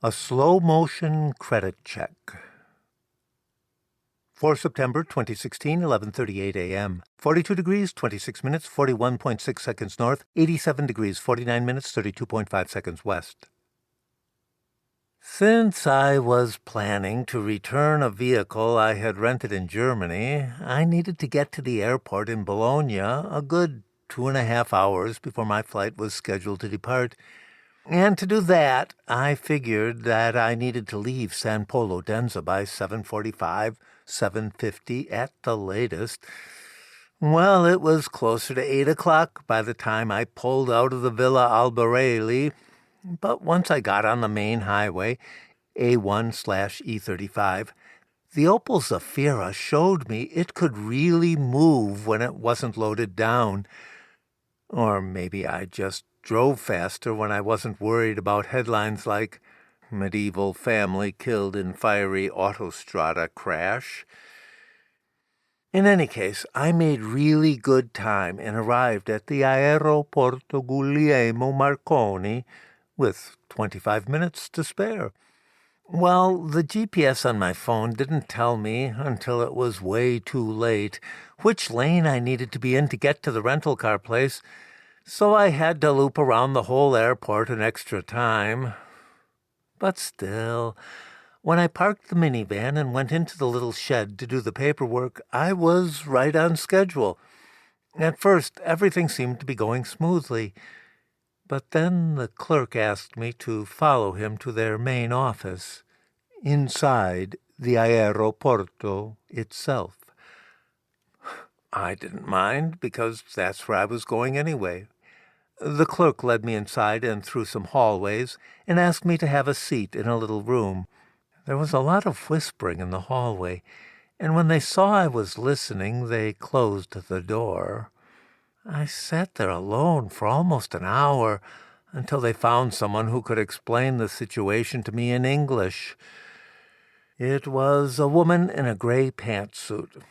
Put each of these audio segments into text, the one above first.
A slow-motion credit check. For September 2016, 11:38 a.m. 42 degrees, 26 minutes, 41.6 seconds north, 87 degrees, 49 minutes, 32.5 seconds west. Since I was planning to return a vehicle I had rented in Germany, I needed to get to the airport in Bologna a good 2.5 hours before my flight was scheduled to depart. And to do that, I figured that I needed to leave San Polo Denza by 7:45, 7:50 at the latest. Well, it was closer to 8 o'clock by the time I pulled out of the Villa Albarelli, but once I got on the main highway, A1/E35, the Opel Zafira showed me it could really move when it wasn't loaded down. Or maybe I just drove faster when I wasn't worried about headlines like "Medieval Family Killed in Fiery Autostrada Crash." In any case, I made really good time and arrived at the Aeroporto Guglielmo Marconi with 25 minutes to spare. Well, the GPS on my phone didn't tell me until it was way too late which lane I needed to be in to get to the rental car place, so I had to loop around the whole airport an extra time. But still, when I parked the minivan and went into the little shed to do the paperwork, I was right on schedule. At first, everything seemed to be going smoothly, but then the clerk asked me to follow him to their main office, inside the Aeroporto itself. I didn't mind, because that's where I was going anyway. The clerk led me inside and through some hallways and asked me to have a seat in a little room. There was a lot of whispering in the hallway, and when they saw I was listening, they closed the door. I sat there alone for almost an hour until they found someone who could explain the situation to me in English. It was a woman in a gray pantsuit,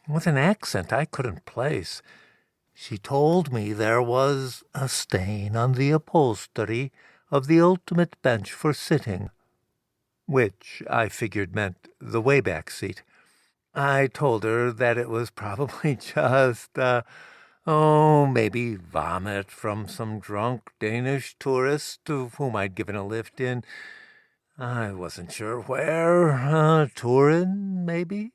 with an accent I couldn't place. She told me there was a stain on the upholstery of the ultimate bench for sitting, which I figured meant the way-back seat. I told her that it was probably just, maybe vomit from some drunk Danish tourist to whom I'd given a lift in. I wasn't sure where. Turin, maybe?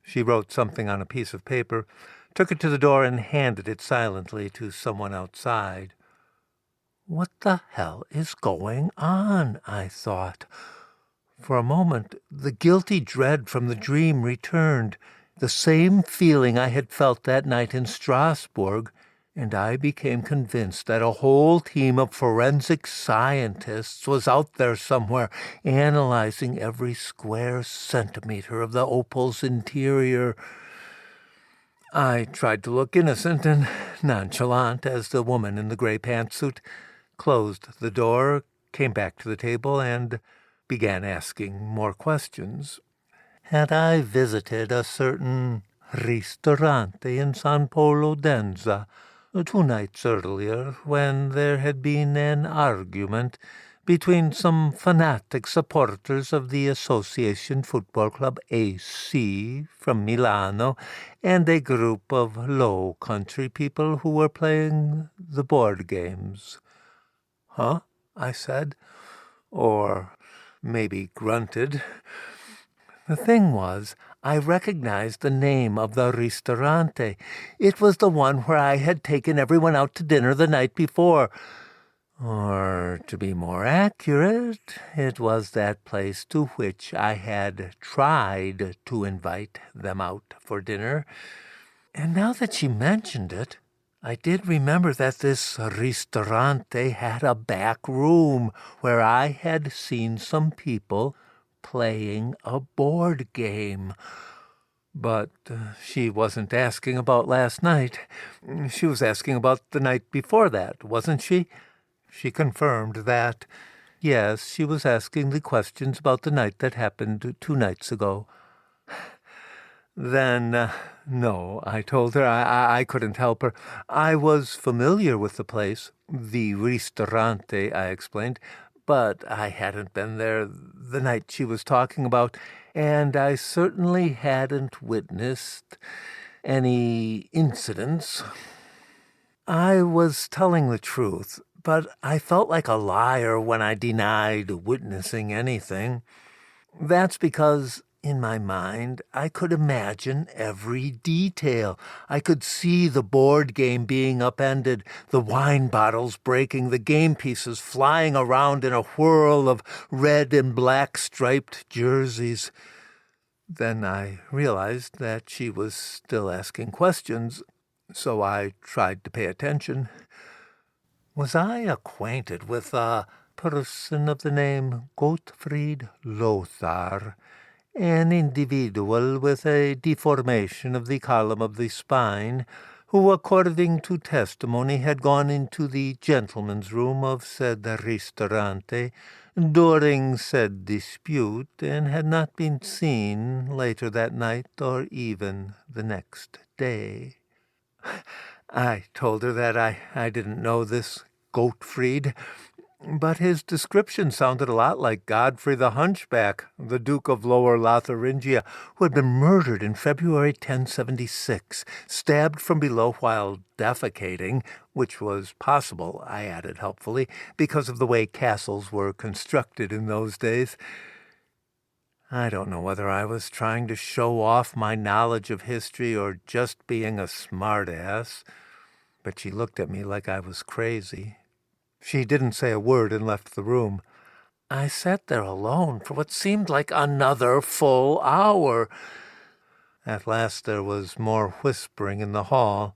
She wrote something on a piece of paper, took it to the door, and handed it silently to someone outside. What the hell is going on? I thought. For a moment, the guilty dread from the dream returned, the same feeling I had felt that night in Strasbourg, and I became convinced that a whole team of forensic scientists was out there somewhere, analyzing every square centimeter of the Opel's interior. I tried to look innocent and nonchalant as the woman in the gray pantsuit closed the door, came back to the table, and began asking more questions. Had I visited a certain ristorante in San Polo Denza 2 nights earlier when there had been an argument between some fanatic supporters of the Association Football Club AC from Milano and a group of Low Country people who were playing the board games? Huh? I said, or maybe grunted. The thing was, I recognized the name of the ristorante. It was the one where I had taken everyone out to dinner the night before. Or, to be more accurate, it was that place to which I had tried to invite them out for dinner. And now that she mentioned it, I did remember that this ristorante had a back room where I had seen some people playing a board game. But she wasn't asking about last night. She was asking about the night before that, wasn't she? She confirmed that. Yes, she was asking the questions about the night that happened 2 nights ago. Then, no, I told her. I couldn't help her. I was familiar with the place, the ristorante, I explained, but I hadn't been there the night she was talking about, and I certainly hadn't witnessed any incidents. I was telling the truth, but I felt like a liar when I denied witnessing anything. That's because, in my mind, I could imagine every detail. I could see the board game being upended, the wine bottles breaking, the game pieces flying around in a whirl of red and black striped jerseys. Then I realized that she was still asking questions, so I tried to pay attention. Was I acquainted with a person of the name Gottfried Lothar, an individual with a deformation of the column of the spine, who, according to testimony, had gone into the gentleman's room of said ristorante during said dispute, and had not been seen later that night or even the next day? I told her that I didn't know this Gottfried, but his description sounded a lot like Godfrey the Hunchback, the Duke of Lower Lotharingia, who had been murdered in February 1076, stabbed from below while defecating, which was possible, I added helpfully, because of the way castles were constructed in those days. I don't know whether I was trying to show off my knowledge of history or just being a smartass, but she looked at me like I was crazy. She didn't say a word and left the room. I sat there alone for what seemed like another full hour. At last there was more whispering in the hall,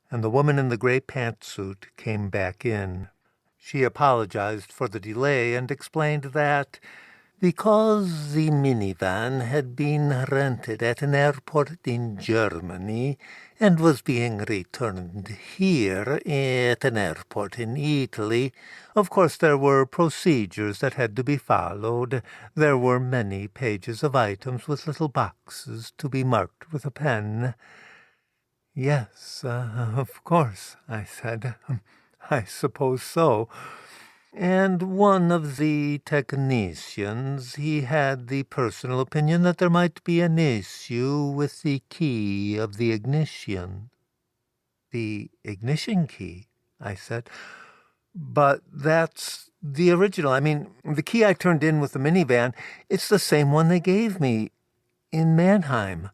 and the woman in the gray pantsuit came back in. She apologized for the delay and explained that because the minivan had been rented at an airport in Germany and was being returned here at an airport in Italy, of course there were procedures that had to be followed. There were many pages of items with little boxes to be marked with a pen. Yes, of course, I said. I suppose so. And one of the technicians, he had the personal opinion that there might be an issue with the key of the ignition. The ignition key, I said. But that's the original. I mean, the key I turned in with the minivan, it's the same one they gave me in Mannheim.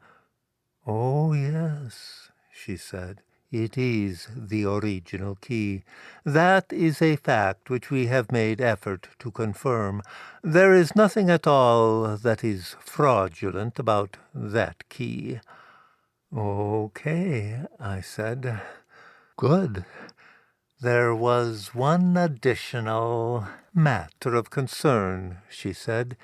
Oh, yes, she said. It is the original key. That is a fact which we have made effort to confirm. There is nothing at all that is fraudulent about that key. Okay, I said. Good. There was one additional matter of concern, she said,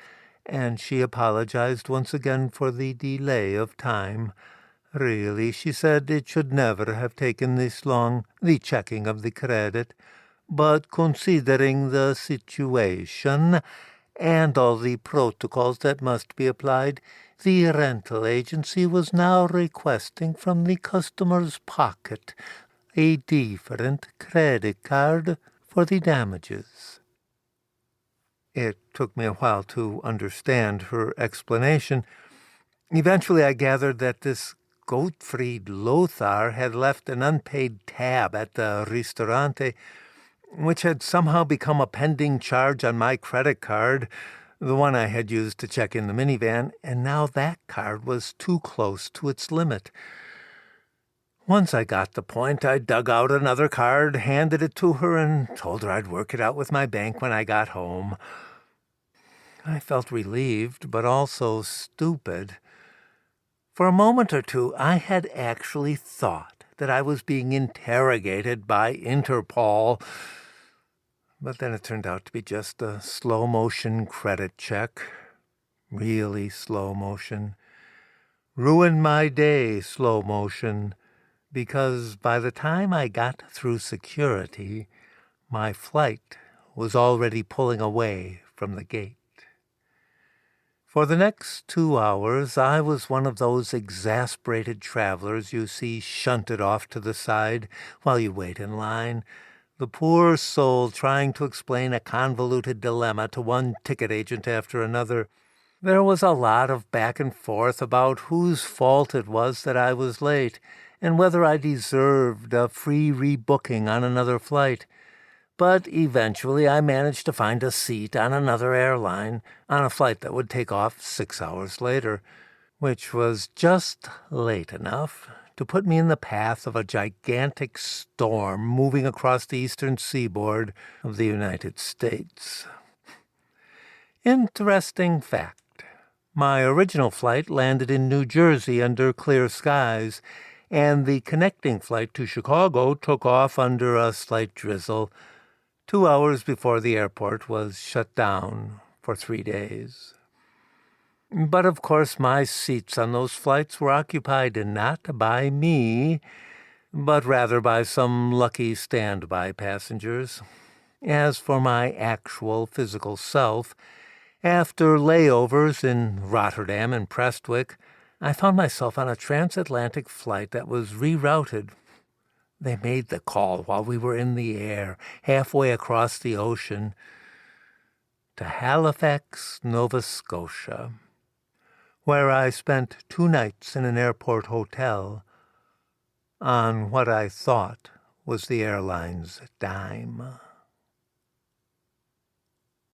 and she apologized once again for the delay of time. Really, she said, it should never have taken this long, the checking of the credit, but considering the situation and all the protocols that must be applied, the rental agency was now requesting from the customer's pocket a different credit card for the damages. It took me a while to understand her explanation. Eventually I gathered that this Gottfried Lothar had left an unpaid tab at the ristorante, which had somehow become a pending charge on my credit card, the one I had used to check in the minivan, and now that card was too close to its limit. Once I got the point, I dug out another card, handed it to her, and told her I'd work it out with my bank when I got home. I felt relieved, but also stupid. For a moment or two, I had actually thought that I was being interrogated by Interpol, but then it turned out to be just a slow-motion credit check. Really slow motion. Ruined my day, slow motion, because by the time I got through security, my flight was already pulling away from the gate. For the next 2 hours, I was one of those exasperated travelers you see shunted off to the side while you wait in line. the poor soul trying to explain a convoluted dilemma to one ticket agent after another. There was a lot of back and forth about whose fault it was that I was late, and whether I deserved a free rebooking on another flight. But eventually I managed to find a seat on another airline on a flight that would take off 6 hours later, which was just late enough to put me in the path of a gigantic storm moving across the eastern seaboard of the United States. Interesting fact. My original flight landed in New Jersey under clear skies, and the connecting flight to Chicago took off under a slight drizzle 2 hours before the airport was shut down for 3 days. But of course my seats on those flights were occupied not by me, but rather by some lucky standby passengers. As for my actual physical self, after layovers in Rotterdam and Prestwick, I found myself on a transatlantic flight that was rerouted. They made the call while we were in the air, halfway across the ocean, to Halifax, Nova Scotia, where I spent 2 nights in an airport hotel on what I thought was the airline's dime.